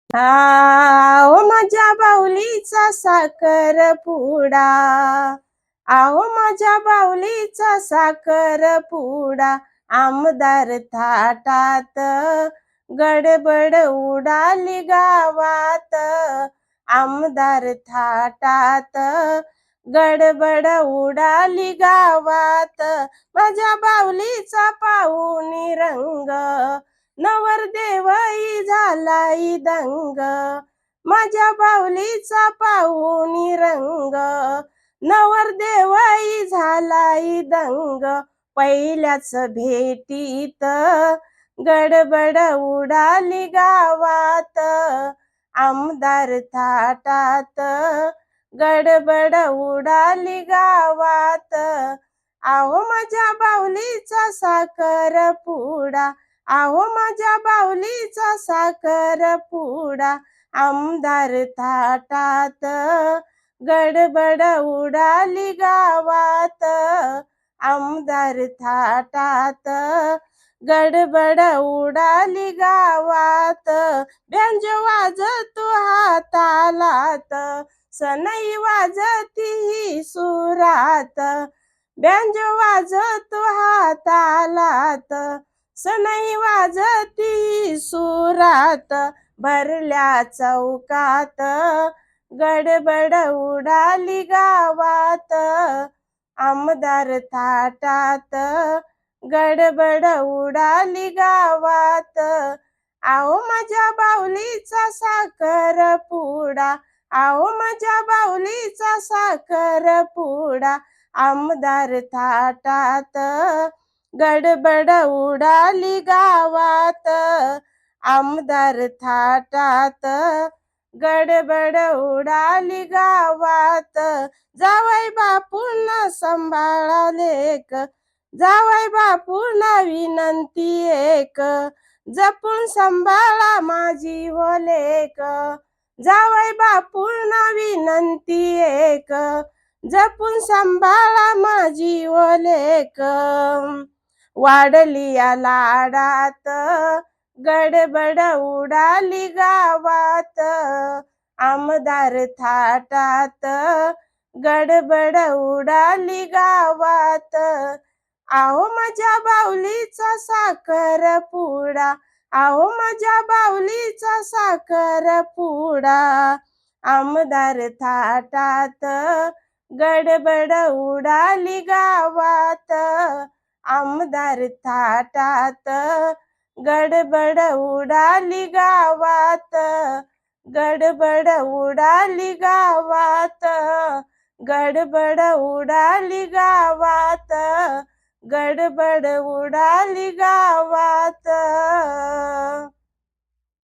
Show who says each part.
Speaker 1: आहो माझ्या बाहुलीचा साखर पुडा, आहो माझ्या बाहुलीचा साखर पुडा, आमदार थाटात गडबड उडाली गावात, आमदार थाटात गडबड उडाली गावात, माझ्या बाहुलीचा पाहुणी रंग, नवरदेवही झालाय दंग, माझ्या बाहुलीचा पाहुणी रंग, नवरदेवही झालाय दंग, पहिल्याच भेटीत गडबड उडाली गावात, आमदार थाटात गडबड उडाली गावात, आहो माझ्या बाहुलीचा साखर पुडा, आहो माझ्या बाहुलीचा साखर पुडा, आमदार थाटात गडबड उडाली गावात, आमदार थाटात गडबड उडाली गावात, बेंजो वाजतो हातालात, सनई वाजती ही सुरात, बेंजो वाजतो हातालात, सनई वाजती सुरात, भरल्या चौकात गडबड उडाली गावात, आमदार थाटात गडबड उडाली गावात, आहो माझ्या बाहुलीचा साखर पुडा, आहो माझ्या बाहुलीचा साखर पुडा, आमदार थाटात गडबड उडाली गावात, आमदार थाटात गडबड उडाली गावात, जावई बापूंना सांभाळा लेक, जावई बापूंना विनंती एक, जपून सांभाळा माझी हो लेक, जावई बापूंना विनंती एक, जपून सांभाळा माझी हो लेक, वाढली या लाडात गडबड उडाली गावात, आमदार थाटात गडबड उडाली गावात, आहो माझ्या बाहुलीचा साखर पुडा, आहो माझ्या बाहुलीचा साखर पुडा, आमदार थाटात गडबड उडाली गावात, आमदार थाटात गडबड उडाली गावात, गडबड उडाली गावात, गडबड उडाली गावात, गडबड उडाली गावात.